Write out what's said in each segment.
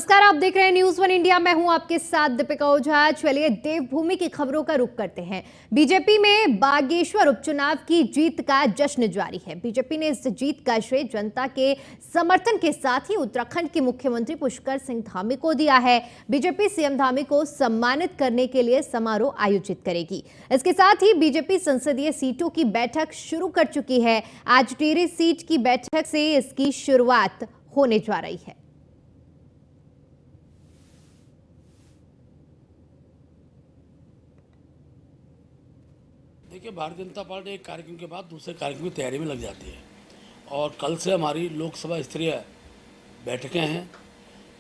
नमस्कार, आप देख रहे हैं न्यूज वन इंडिया। मैं हूं आपके साथ दीपिका ओझा। चलिए देवभूमि की खबरों का रुख करते हैं। बीजेपी में बागेश्वर उपचुनाव की जीत का जश्न जारी है। बीजेपी ने इस जीत का श्रेय जनता के समर्थन के साथ ही उत्तराखंड के मुख्यमंत्री पुष्कर सिंह धामी को दिया है। बीजेपी सीएम धामी को सम्मानित करने के लिए समारोह आयोजित करेगी। इसके साथ ही बीजेपी संसदीय सीटों की बैठक शुरू कर चुकी है। आज टिहरी सीट की बैठक से इसकी शुरुआत होने जा रही है। देखिए, भारतीय जनता पार्टी एक कार्यक्रम के बाद दूसरे कार्यक्रम की तैयारी में लग जाती है और कल से हमारी लोकसभा स्तरीय बैठकें हैं।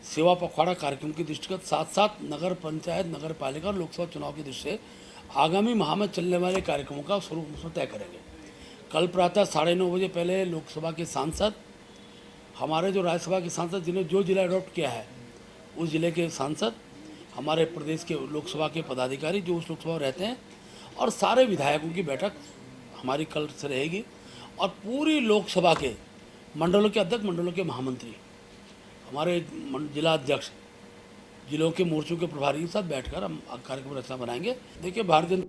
सेवा पखवाड़ा कार्यक्रम की दृष्टिगत साथ साथ नगर पंचायत, नगर पालिका और लोकसभा चुनाव की दृष्टि से आगामी माह में चलने वाले कार्यक्रमों का स्वरूप तय करेंगे। कल प्रातः 9:30 बजे पहले लोकसभा के सांसद, हमारे जो राज्यसभा के सांसद जिन्हें जो जिला अडॉप्ट किया है उस जिले के सांसद, हमारे प्रदेश के लोकसभा के पदाधिकारी जो उस लोकसभा में रहते हैं और सारे विधायकों की बैठक हमारी कल से रहेगी और पूरी लोकसभा के मंडलों के अध्यक्ष, मंडलों के महामंत्री, हमारे जिला अध्यक्ष, जिलों के मोर्चों के प्रभारी के साथ बैठकर हम कार्यक्रम रचना बनाएंगे। देखिए, भारतीय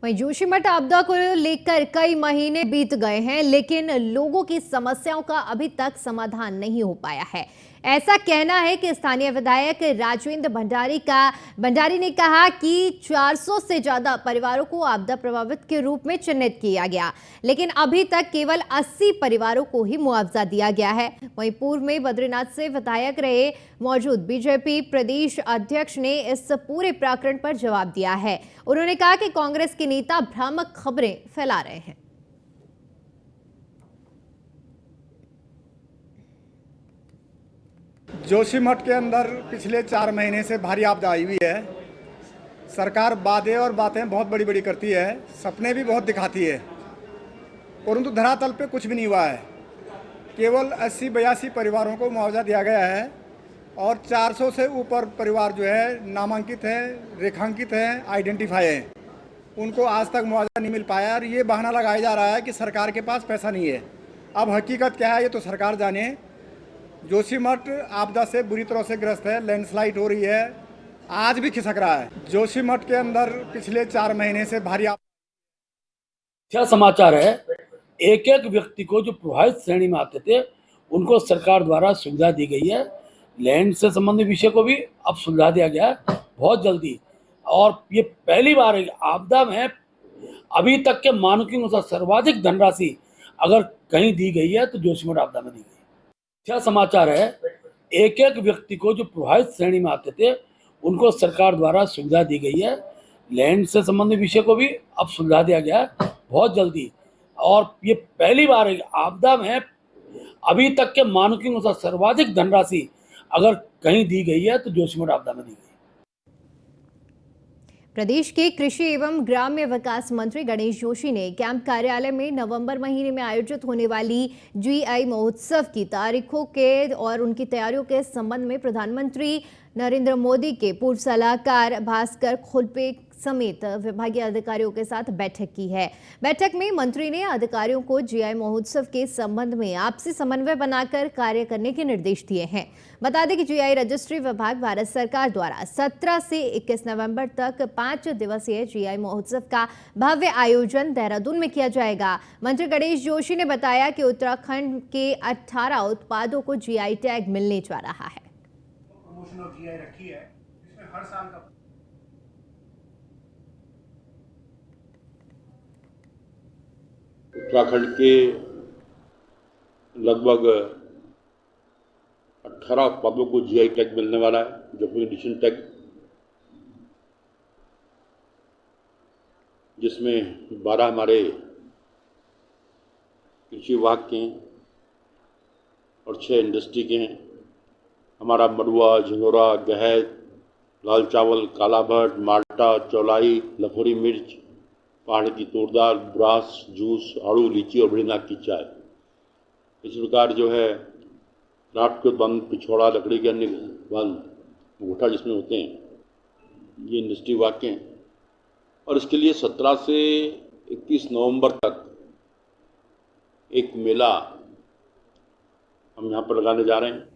वहीं जोशीमठ आपदा को लेकर कई महीने बीत गए हैं, लेकिन लोगों की समस्याओं का अभी तक समाधान नहीं हो पाया है। ऐसा कहना है कि स्थानीय विधायक राजवेंद्र भंडारी ने कहा कि 400 से ज्यादा परिवारों को आपदा प्रभावित के रूप में चिन्हित किया गया, लेकिन अभी तक केवल 80 परिवारों को ही मुआवजा दिया गया है। वहीं पूर्व में बद्रीनाथ से विधायक रहे मौजूद बीजेपी प्रदेश अध्यक्ष ने इस पूरे प्रकरण पर जवाब दिया है। उन्होंने कहा कि कांग्रेस के नेता भ्रामक खबरें फैला रहे हैं। जोशीमठ के अंदर पिछले 4 महीने से भारी आपदा आई हुई है। सरकार वादे और बातें बहुत बड़ी बड़ी करती है, सपने भी बहुत दिखाती है, परंतु धरातल पे कुछ भी नहीं हुआ है। केवल 80-82 परिवारों को मुआवजा दिया गया है और 400 से ऊपर परिवार जो है नामांकित हैं, रेखांकित हैं, आइडेंटिफाई हैं, उनको आज तक मुआवजा नहीं मिल पाया। और ये बहाना लगाया जा रहा है कि सरकार के पास पैसा नहीं है। अब हकीकत क्या है ये तो सरकार जाने। जोशीमठ आपदा से बुरी तरह से ग्रस्त है, लैंडस्लाइड हो रही है, आज भी खिसक रहा है। जोशीमठ के अंदर पिछले 4 महीने से भारी क्या समाचार है, एक एक व्यक्ति को जो प्रभावित श्रेणी में आते थे उनको सरकार द्वारा सुविधा दी गई है। लैंड से संबंधित विषय को भी अब सुविधा दिया गया है बहुत जल्दी। और ये पहली बार है आपदा में अभी तक के मानकों के अनुसार सर्वाधिक धनराशि अगर कहीं दी गई है तो जोशीमठ आपदा में दी गई। क्या समाचार है, एक एक व्यक्ति को जो प्रभावित श्रेणी में आते थे उनको सरकार द्वारा सुविधा दी गई है। लैंड से संबंधित विषय को भी अब सुविधा दिया गया है बहुत जल्दी। और ये पहली बार है आपदा में अभी तक के मानकों के अनुसार सर्वाधिक धनराशि अगर कहीं दी गई है तो जोशीमठ आपदा में दी गई। प्रदेश के कृषि एवं ग्राम्य विकास मंत्री गणेश जोशी ने कैंप कार्यालय में नवंबर महीने में आयोजित होने वाली जीआई महोत्सव की तारीखों के और उनकी तैयारियों के संबंध में प्रधानमंत्री नरेंद्र मोदी के पूर्व सलाहकार भास्कर खुलपे समेत विभागीय अधिकारियों के साथ बैठक की है। बैठक में मंत्री ने अधिकारियों को जीआई महोत्सव के संबंध में आपसी समन्वय बनाकर कार्य करने के निर्देश दिए हैं। बता दें कि जीआई रजिस्ट्री विभाग भारत सरकार द्वारा 17 से 21 नवंबर तक 5 दिवसीय जीआई महोत्सव का भव्य आयोजन देहरादून में किया जाएगा। मंत्री गणेश जोशी ने बताया कि उत्तराखंड के 18 उत्पादों को जीआई टैग मिलने जा रहा है। जीआई रखी है, इसमें हर साल का उत्तराखंड के लगभग 18 उत्पादों को जीआई टैग मिलने वाला है, जो एडिशन टैग, जिसमें 12 हमारे कृषि विभाग के हैं और 6 इंडस्ट्री के हैं। हमारा मड़ुआ, झिंगोरा, गहत, लाल चावल, काला भट्ट, माल्टा, चौलाई, लखोरी मिर्च, पहाड़ की तूर दाल, ब्रास, जूस, आड़ू, लीची और बड़ीनाग की चाय। इस प्रकार जो है क्राफ्ट के बंद, पिछोड़ा, लकड़ी के अन्य बंद, अंगूठा जिसमें होते हैं, ये इंडस्ट्री विभाग के हैं। और इसके लिए 17 से 21 नवंबर तक एक मेला हम यहाँ पर लगाने जा रहे हैं।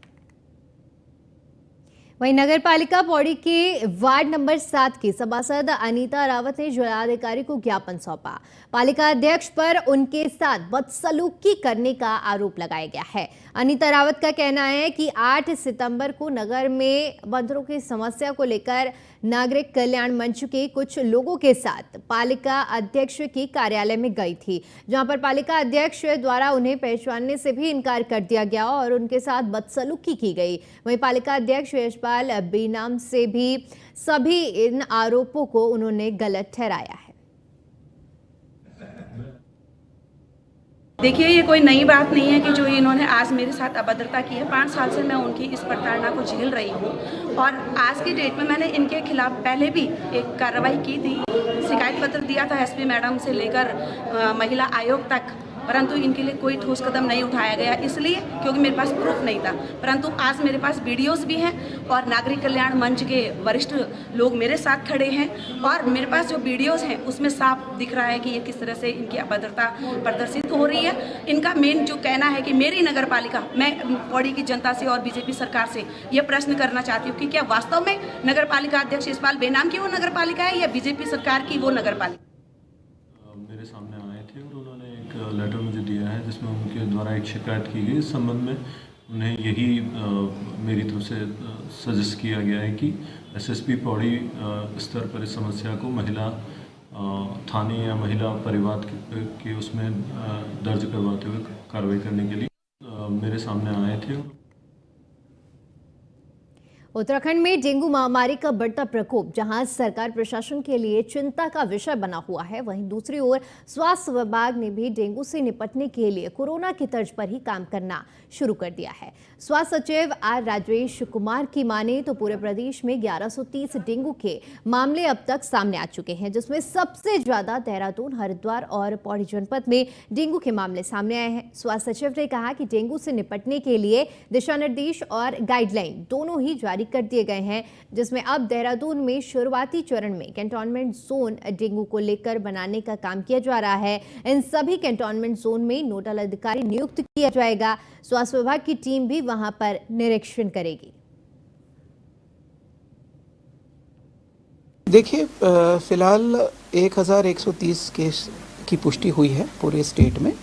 वहीं नगर पालिका पौड़ी के वार्ड नंबर 7 की सभासद अनीता रावत ने जिलाधिकारी को ज्ञापन सौंपा। पालिका अध्यक्ष पर उनके साथ बदसलूकी करने का आरोप लगाया गया है। अनीता रावत का कहना है कि 8 सितंबर को नगर में बंदरों की समस्या को लेकर नागरिक कल्याण मंच के कुछ लोगों के साथ पालिका अध्यक्ष के कार्यालय में गई थी, जहां पर पालिका अध्यक्ष द्वारा उन्हें पहचानने से भी इनकार कर दिया गया और उनके साथ बदसलूकी की गई। वहीं पालिका अध्यक्ष यशपाल बेनाम से भी सभी इन आरोपों को उन्होंने गलत ठहराया है। देखिए, ये कोई नई बात नहीं है कि जो इन्होंने आज मेरे साथ अभद्रता की है। 5 साल से मैं उनकी इस प्रताड़ना को झेल रही हूँ और आज की डेट में मैंने इनके खिलाफ पहले भी एक कार्रवाई की थी, शिकायत पत्र दिया था एसपी मैडम से लेकर महिला आयोग तक, परंतु इनके लिए कोई ठोस कदम नहीं उठाया गया, इसलिए क्योंकि मेरे पास प्रूफ नहीं था। परंतु आज मेरे पास वीडियोस भी हैं और नागरिक कल्याण मंच के वरिष्ठ लोग मेरे साथ खड़े हैं और मेरे पास जो वीडियोस हैं उसमें साफ दिख रहा है कि ये किस तरह से इनकी अभद्रता प्रदर्शित हो रही है। इनका मेन जो कहना है कि मेरी नगर पालिका, मैं पौड़ी की जनता से और बीजेपी सरकार से ये प्रश्न करना चाहती हूँ कि क्या वास्तव में नगर पालिका अध्यक्ष यशपाल बेनाम की वो नगर पालिका है या बीजेपी सरकार की वो नगर पालिका? मेरे सामने आए थे और उन्होंने एक लेटर मुझे दिया है जिसमें उनके द्वारा एक शिकायत की गई। इस संबंध में उन्हें यही मेरी तरफ से सजेस्ट किया गया है कि एसएसपी पौड़ी स्तर पर इस समस्या को महिला थाने या महिला परिवार के उसमें दर्ज करवाते हुए कार्रवाई करने के लिए मेरे सामने आए थे। उत्तराखंड में डेंगू महामारी का बढ़ता प्रकोप जहां सरकार प्रशासन के लिए चिंता का विषय बना हुआ है, वहीं दूसरी ओर स्वास्थ्य विभाग ने भी डेंगू से निपटने के लिए कोरोना की तर्ज पर ही काम करना शुरू कर दिया है। स्वास्थ्य सचिव आर राजेश कुमार की माने तो पूरे प्रदेश में 1130 डेंगू के मामले अब तक सामने आ चुके हैं, जिसमें सबसे ज्यादा देहरादून, हरिद्वार और पौड़ी जनपद में डेंगू के मामले सामने आए हैं। स्वास्थ्य सचिव ने कहा कि डेंगू से निपटने के लिए दिशा निर्देश और गाइडलाइन दोनों ही जारी कर दिए गए हैं, जिसमें अब देहरादून में शुरुआती चरण में कैंटोनमेंट जोन डेंगू को लेकर बनाने का काम किया जा रहा है। इन सभी कैंटोनमेंट जोन में नोडल अधिकारी नियुक्त किया जाएगा। स्वास्थ्य विभाग की टीम भी वहां पर निरीक्षण करेगी। देखिए, फिलहाल 1130 केस की पुष्टि हुई है पूरे स्टेट में।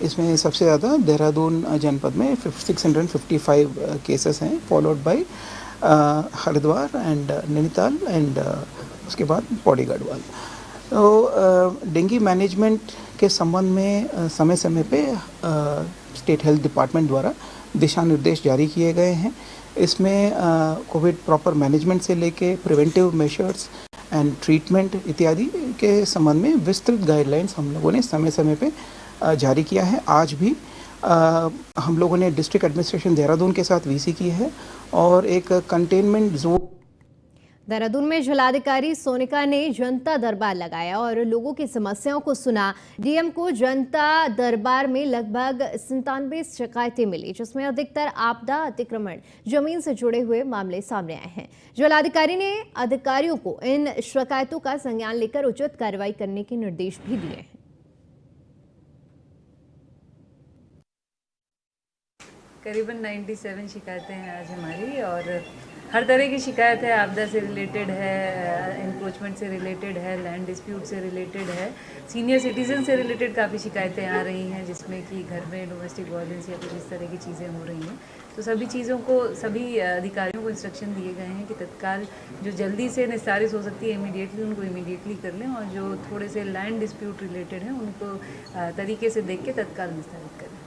इसमें सबसे ज़्यादा देहरादून जनपद में 655 केसेस हैं, followed by Haridwar and Nainital and उसके बाद पौड़ी गढ़वाल। तो डेंगू मैनेजमेंट के संबंध में समय समय पे स्टेट हेल्थ डिपार्टमेंट द्वारा दिशा निर्देश जारी किए गए हैं। इसमें कोविड प्रॉपर मैनेजमेंट से लेके प्रिवेंटिव मेजर्स एंड ट्रीटमेंट इत्यादि के संबंध में विस्तृत गाइडलाइंस हम लोगों ने समय समय पे जारी किया है। आज भी हम लोगों ने डिस्ट्रिक्ट एडमिनिस्ट्रेशन देहरादून के साथ वीसी की है और एक कंटेनमेंट जोन देहरादून में जिलाधिकारी सोनिका ने जनता दरबार लगाया और लोगों की समस्याओं को सुना। डीएम को जनता दरबार में लगभग 97 शिकायतें मिली, जिसमें अधिकतर आपदा, अतिक्रमण, जमीन से जुड़े हुए मामले सामने आए हैं। जिलाधिकारी ने अधिकारियों को इन शिकायतों का संज्ञान लेकर उचित कार्रवाई करने के निर्देश भी दिए हैं। करीबन 97 शिकायतें हैं आज हमारी और हर तरह की शिकायत है। आपदा से रिलेटेड है, इंक्रोचमेंट से रिलेटेड है, लैंड डिस्प्यूट से रिलेटेड है, सीनियर सिटीजन से रिलेटेड काफ़ी शिकायतें आ रही हैं, जिसमें कि घर में डोमेस्टिक वायलेंस या कुछ इस तरह की चीज़ें हो रही हैं। तो सभी चीज़ों को सभी अधिकारियों को इंस्ट्रक्शन दिए गए हैं कि तत्काल जो जल्दी से निस्तारित हो सकती है इमीडिएटली उनको इमीडिएटली कर लें और जो थोड़े से लैंड डिस्प्यूट रिलेटेड हैं उनको तरीके से देख के तत्काल निस्तारित करें।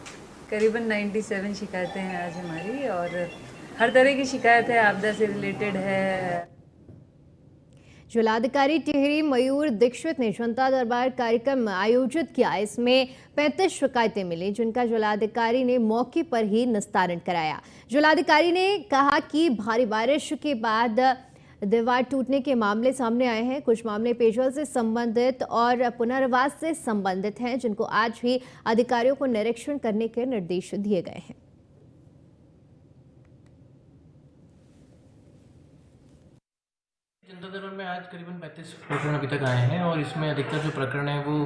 करीबन 97 शिकायतें हैं आज हमारी और हर तरह की शिकायत है, आपदा से रिलेटेड है। जिलाधिकारी टिहरी मयूर दीक्षित ने जनता दरबार कार्यक्रम आयोजित किया। इसमें 35 शिकायतें मिली, जिनका जिलाधिकारी ने मौके पर ही निस्तारण कराया। जिलाधिकारी ने कहा कि भारी बारिश के बाद दीवार टूटने के मामले सामने आए हैं। कुछ मामले पेयजल से संबंधित और पुनर्वास से संबंधित हैं, जिनको आज भी अधिकारियों को निरीक्षण करने के निर्देश दिए गए हैं। जनता दरबार में आज करीबन 35 प्रकरण अभी तक आए हैं और इसमें अधिकतर जो प्रकरण है वो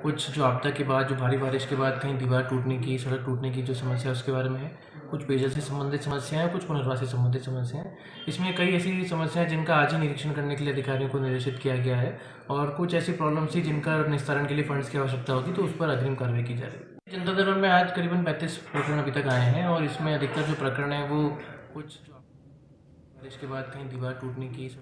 कुछ जो आपदा के बाद, जो भारी बारिश के बाद कहीं दीवार टूटने की, सड़क टूटने की जो समस्या है उसके बारे में है, कुछ पेयजल से संबंधित समस्याएं, कुछ पुनर्वास से संबंधित समस्याएं। इसमें कई ऐसी समस्याएं जिनका आज ही निरीक्षण करने के लिए अधिकारियों को निर्देशित किया गया है, और कुछ ऐसी प्रॉब्लम्स थी जिनका निस्तारण के लिए फंड्स की आवश्यकता होगी, तो उस पर अग्रिम कार्रवाई की जा रही है। जनता दरबार में आज करीबन 35 प्रकरण अभी तक आए हैं, और इसमें अधिकतर जो प्रकरण है वो कुछ जो बारिश के बाद कहीं दीवार टूटने की।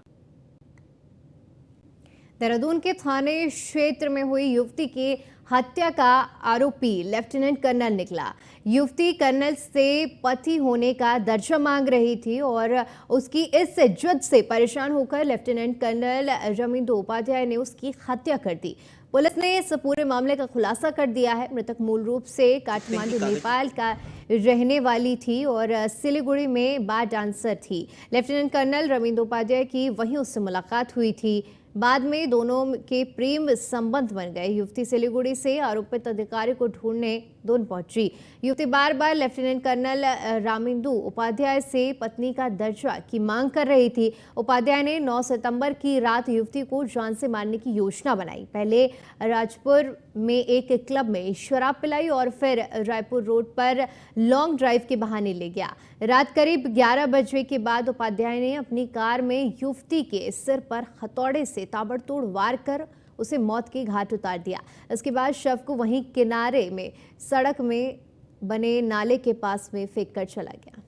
देहरादून के थाने क्षेत्र में हुई युवती की हत्या का आरोपी लेफ्टिनेंट कर्नल निकला। युवती कर्नल से पति होने का दर्जा मांग रही थी और उसकी इस जिद से परेशान होकर लेफ्टिनेंट कर्नल रविंद्र उपाध्याय ने उसकी हत्या कर दी। पुलिस ने इस पूरे मामले का खुलासा कर दिया है। मृतक मूल रूप से काठमांडू नेपाल का रहने वाली थी और सिलीगुड़ी में बार डांसर थी। लेफ्टिनेंट कर्नल रविंद्र उपाध्याय की वहीं उससे मुलाकात हुई थी। बाद में दोनों के प्रेम संबंध बन गए। युवती सिलीगुड़ी से आरोपित अधिकारी को ढूंढने दोनों पहुंची। युवती बार बार लेफ्टिनेंट कर्नल रामिंदु उपाध्याय से पत्नी का दर्जा की मांग कर रही थी। उपाध्याय ने 9 सितंबर की रात युवती को जान से मारने की योजना बनाई। पहले राजपुर में एक क्लब में शराब पिलाई और फिर रायपुर रोड पर लॉन्ग ड्राइव के बहाने ले गया। रात करीब 11 बजे के बाद उपाध्याय ने अपनी कार में युवती के सिर पर हथौड़े से ताबड़तोड़ वार कर उसे मौत के घाट उतार दिया। इसके बाद शव को वहीं किनारे में सड़क में बने नाले के पास में फेंक कर चला गया।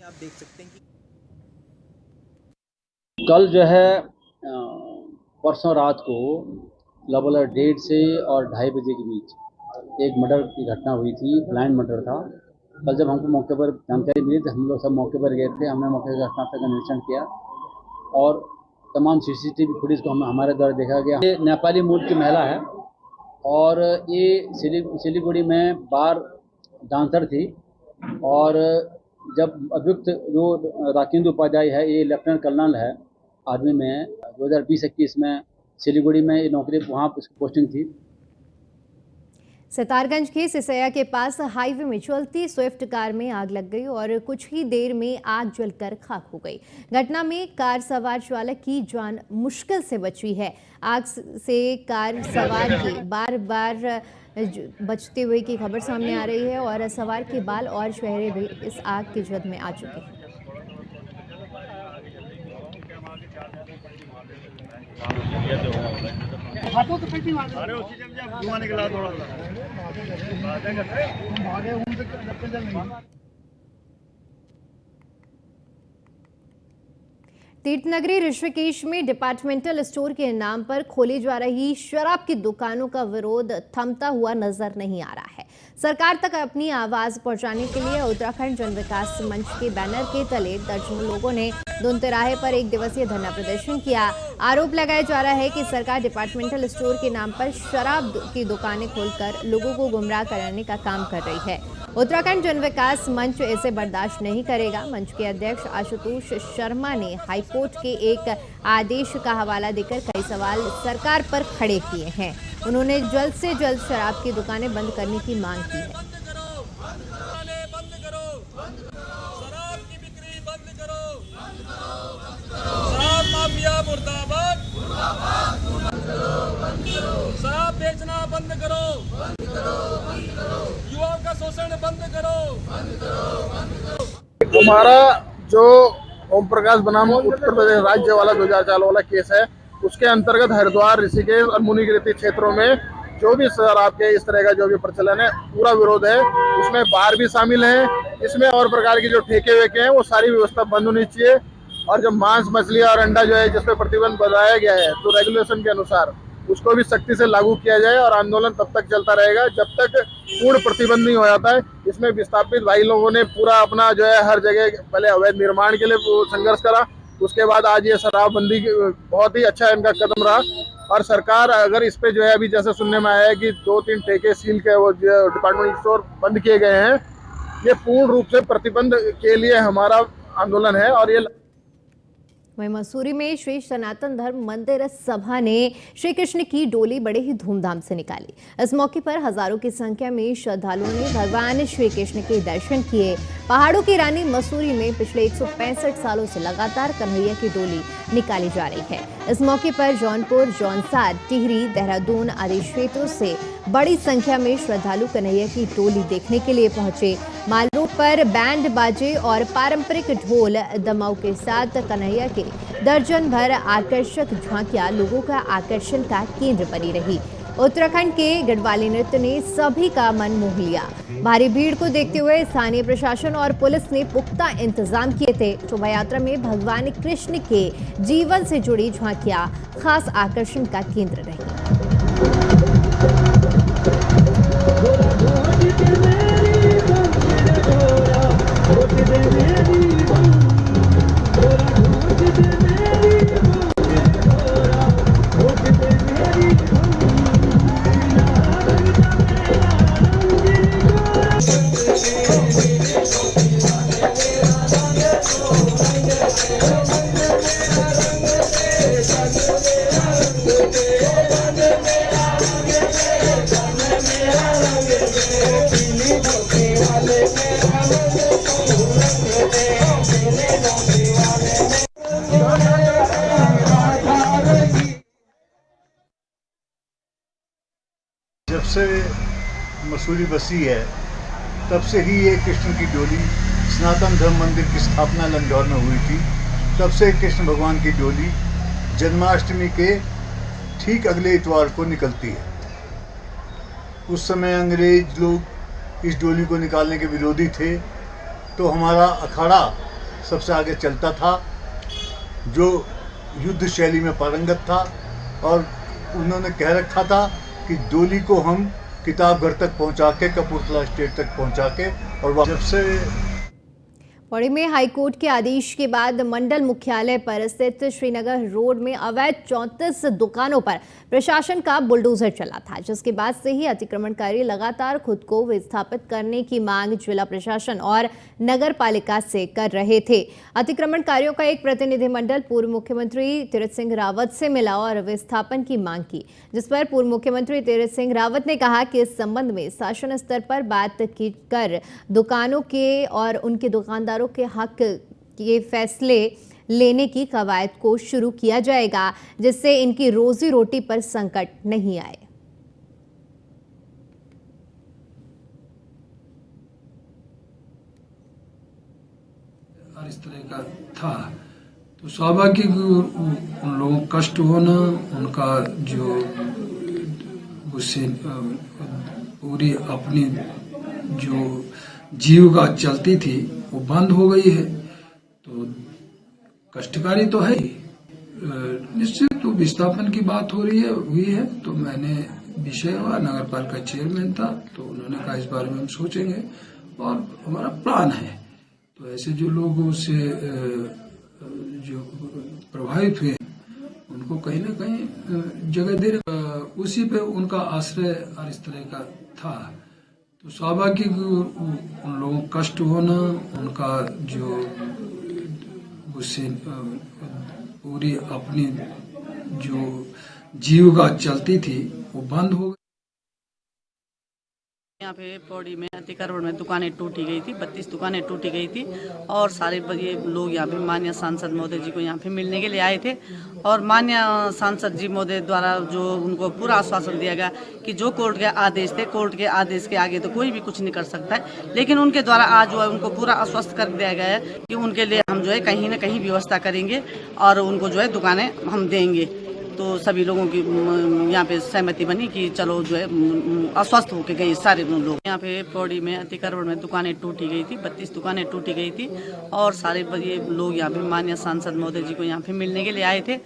आप देख सकते हैं कि कल जो है परसों रात को लगभग 1:30 से और 2:30 बजे के बीच एक मर्डर की घटना हुई थी। ब्लाइंड मर्डर था। कल जब हमको मौके पर जानकारी मिली तो हम लोग सब मौके पर गए थे। हमने मौके का घटनास्थल का निरीक्षण किया और तमाम सीसीटीवी फुटेज को हमारे द्वारा देखा गया। ये नेपाली मूल की महिला है और ये सिलीगुड़ी में बार डांसर थी और जब अभियुक्त जो राकेंद्र उपाध्याय है, ये लेफ्टिनेंट कर्नल है आर्मी में, 2020-21 में सिलीगुड़ी में ये नौकरी, वहाँ उसकी पोस्टिंग थी। सितारगंज के सिसैया के पास हाईवे में चलती स्विफ्ट कार में आग लग गई और कुछ ही देर में आग जलकर खाक हो गई। घटना में कार सवार चालक की जान मुश्किल से बची है। आग से कार सवार की बार बार बचते हुए की खबर सामने आ रही है और सवार के बाल और चेहरे भी इस आग की जद में आ चुके हैं। हाथों से कैसे मार रहे हो? जब धुआं निकला थोड़ा भागे उनसे नहीं। तीर्थनगरी ऋषिकेश में डिपार्टमेंटल स्टोर के नाम पर खोली जा रही शराब की दुकानों का विरोध थमता हुआ नजर नहीं आ रहा है। सरकार तक अपनी आवाज पहुंचाने के लिए उत्तराखंड जन विकास मंच के बैनर के तले दर्जनों लोगों ने धुन तिराहे पर 1 दिवसीय धरना प्रदर्शन किया। आरोप लगाया जा रहा है कि सरकार डिपार्टमेंटल स्टोर के नाम पर शराब की दुकानें खोलकर लोगों को गुमराह कराने का काम कर रही है। उत्तराखंड जन विकास मंच इसे बर्दाश्त नहीं करेगा। मंच के अध्यक्ष आशुतोष शर्मा ने हाईकोर्ट के एक आदेश का हवाला देकर कई सवाल सरकार पर खड़े किए हैं। उन्होंने जल्द से जल्द शराब की दुकानें बंद करने की मांग की है। शराब माफिया मुर्दाबाद, शराब बेचना बंद करो, युवाओं का शोषण बंद करो। हमारा जो ओम प्रकाश बनाम उत्तर प्रदेश राज्य वाला 2004 वाला केस है, उसके अंतर्गत हरिद्वार, ऋषिकेश और मुनिगिरती क्षेत्रों में जो भी शराब के इस तरह का जो भी प्रचलन है, पूरा विरोध है। उसमें बार भी शामिल है। इसमें और प्रकार के जो ठेके वेके हैं वो सारी व्यवस्था बंद होनी चाहिए। और जब मांस, मछली और अंडा जो है जिस पे प्रतिबंध बनाया गया है तो रेगुलेशन के अनुसार उसको भी सख्ती से लागू किया जाए और आंदोलन तब तक चलता रहेगा जब तक पूर्ण प्रतिबंध नहीं हो जाता है। इसमें विस्थापित भाई लोगों ने पूरा अपना जो है हर जगह पहले अवैध निर्माण के लिए संघर्ष करा, उसके बाद आज ये शराबबंदी बहुत ही अच्छा इनका कदम रहा। और सरकार अगर इस पे जो है अभी जैसे सुनने में आया है कि 2-3 ठेके सील के वो डिपार्टमेंटल स्टोर बंद किए गए हैं, ये पूर्ण रूप से प्रतिबंध के लिए हमारा आंदोलन है। और ये वहीं मसूरी में श्री सनातन धर्म मंदिर सभा ने श्री कृष्ण की डोली बड़े ही धूमधाम से निकाली। इस मौके पर हजारों की संख्या में श्रद्धालुओं ने भगवान श्री कृष्ण के दर्शन किए। पहाड़ों की रानी मसूरी में पिछले 165 सालों से लगातार कन्हैया की डोली निकाली जा रही है। इस मौके पर जौनपुर, जौनसार, टिहरी, देहरादून आदि क्षेत्रों से बड़ी संख्या में श्रद्धालु कन्हैया की डोली देखने के लिए पहुंचे। माल रोड पर बैंड बाजे और पारंपरिक ढोल दमाऊ के साथ कन्हैया के दर्जन भर आकर्षक झांकियां लोगों का आकर्षण का केंद्र बनी रही। उत्तराखंड के गढ़वाली नृत्य ने सभी का मन मोह लिया। भारी भीड़ को देखते हुए स्थानीय प्रशासन और पुलिस ने पुख्ता इंतजाम किए थे। शोभा यात्रा में भगवान कृष्ण के जीवन से जुड़ी झांकियां खास आकर्षण का केंद्र रही। जब से मसूरी बसी है तब से ही ये कृष्ण की डोली, सनातन धर्म मंदिर की स्थापना लंदौर में हुई थी, तब से कृष्ण भगवान की डोली जन्माष्टमी के ठीक अगले इतवार को निकलती है। उस समय अंग्रेज लोग इस डोली को निकालने के विरोधी थे, तो हमारा अखाड़ा सबसे आगे चलता था, जो युद्ध शैली में पारंगत था, और उन्होंने कह रखा था कि डोली को हम किताबघर तक पहुंचा के, कपूरथला स्टेट तक पहुंचा के, और जब से पौड़ी में हाईकोर्ट के आदेश के बाद मंडल मुख्यालय पर स्थित श्रीनगर रोड में अवैध 34 दुकानों पर प्रशासन का बुलडोजर चला था, जिसके बाद से ही अतिक्रमणकारी लगातार खुद को विस्थापित करने की मांग जिला प्रशासन और नगर पालिका से कर रहे थे। अतिक्रमणकारियों का एक प्रतिनिधिमंडल पूर्व मुख्यमंत्री तीरथ सिंह रावत से मिला और विस्थापन की मांग की, जिस पर पूर्व मुख्यमंत्री तीरथ सिंह रावत ने कहा कि इस संबंध में शासन स्तर पर बात की कर दुकानों के और उनके दुकानदार के हक के फैसले लेने की कवायद को शुरू किया जाएगा, जिससे इनकी रोजी रोटी पर संकट नहीं आए। और इस तरह का था तो स्वाभाविक उन लोगों को कष्ट होना, उनका जो उससे पूरी अपनी जो जीविका चलती थी वो बंद हो गई है, तो कष्टकारी तो है ही। निश्चित तो विस्थापन की बात हुई है, तो मैंने विषय हुआ, नगर पालिका चेयरमैन था, तो उन्होंने कहा इस बारे में हम सोचेंगे और हमारा प्लान है। तो ऐसे जो लोग उससे जो प्रभावित हुए उनको कहीं ना कहीं जगह दे, उसी पे उनका आश्रय और इस तरह का था, तो स्वाभाविक उन लोगों को कष्ट होना, उनका जो उससे पूरी अपनी जो जीविका चलती थी वो बंद हो गई। यहाँ पे पौड़ी में अतिक्रमण में दुकानें टूटी गई थी, 32 दुकानें टूटी गई थी, और सारे ये लोग यहाँ पे माननीय सांसद महोदय जी को यहाँ पे मिलने के लिए आए थे, और माननीय सांसद जी महोदय द्वारा जो उनको पूरा आश्वासन दिया गया कि जो कोर्ट के आदेश थे, कोर्ट के आदेश के आगे तो कोई भी कुछ नहीं कर सकता है, लेकिन उनके द्वारा आज जो है उनको पूरा आश्वस्त कर दिया गया है कि उनके लिए हम जो है कहीं ना कहीं व्यवस्था करेंगे और उनको जो है दुकानें हम देंगे। तो सभी लोगों की यहाँ पे सहमति बनी कि चलो जो है अस्वस्थ होके गए सारे लोग। यहाँ पे पौड़ी में अतिक्रमण में दुकानें टूटी गई थी, 32 दुकानें टूटी गई थी, और सारे ये लोग यहाँ पे माननीय सांसद महोदय जी को यहाँ पे मिलने के लिए आए थे,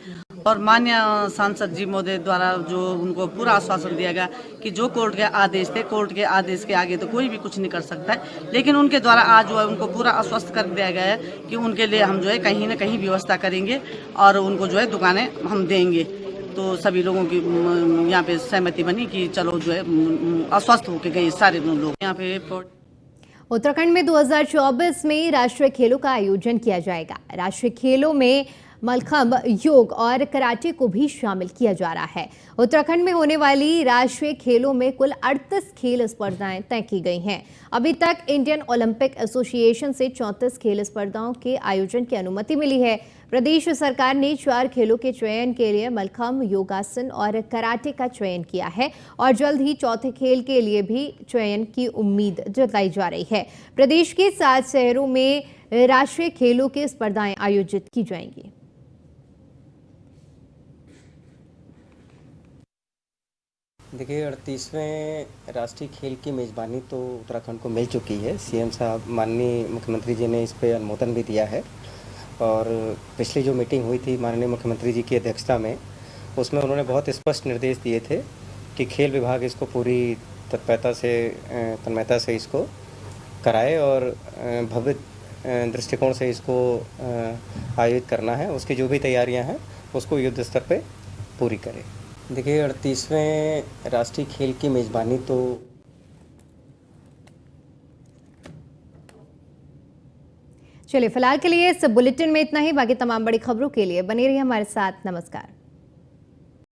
और माननीय सांसद जी महोदय द्वारा जो उनको पूरा आश्वासन दिया गया कि जो कोर्ट के आदेश थे, कोर्ट के आदेश के आगे तो कोई भी कुछ नहीं कर सकता है, लेकिन उनके द्वारा आज जो है उनको पूरा आश्वस्त कर दिया गया है कि उनके लिए हम जो है कहीं ना कहीं व्यवस्था करेंगे और उनको जो है दुकानें हम देंगे। तो सभी लोगों की यहाँ पे सहमति बनी कि चलो जो है अस्वस्थ होके गए सारे लोग। यहाँ पे उत्तराखंड में 2024 में राष्ट्रीय खेलों का आयोजन किया जाएगा। राष्ट्रीय खेलों में मलखम्ब, योग और कराटे को भी शामिल किया जा रहा है। उत्तराखंड में होने वाली राष्ट्रीय खेलों में कुल 38 खेल स्पर्धाएं तय की गई हैं। अभी तक इंडियन ओलंपिक एसोसिएशन से 34 खेल स्पर्धाओं के आयोजन की अनुमति मिली है। प्रदेश सरकार ने 4 खेलों के चयन के लिए मलखम्ब, योगासन और कराटे का चयन किया है और जल्द ही चौथे खेल के लिए भी चयन की उम्मीद जताई जा रही है। प्रदेश के 7 शहरों में राष्ट्रीय खेलों की स्पर्धाएं आयोजित की जाएंगी। देखिए, 38वें राष्ट्रीय खेल की मेज़बानी तो उत्तराखंड को मिल चुकी है। सीएम साहब, माननीय मुख्यमंत्री जी ने इस पर अनुमोदन भी दिया है और पिछली जो मीटिंग हुई थी माननीय मुख्यमंत्री जी की अध्यक्षता में, उसमें उन्होंने बहुत स्पष्ट निर्देश दिए थे कि खेल विभाग इसको पूरी तन्मयता से इसको कराए और भव्य दृष्टिकोण से इसको आयोजित करना है। उसकी जो भी तैयारियां हैं उसको युद्ध स्तर पे पूरी करें। देखिए, 38वें राष्ट्रीय खेल की मेज़बानी तो चलिए, फिलहाल के लिए इस बुलेटिन में इतना ही। बाकी तमाम बड़ी खबरों के लिए बने रहिए हमारे साथ। नमस्कार।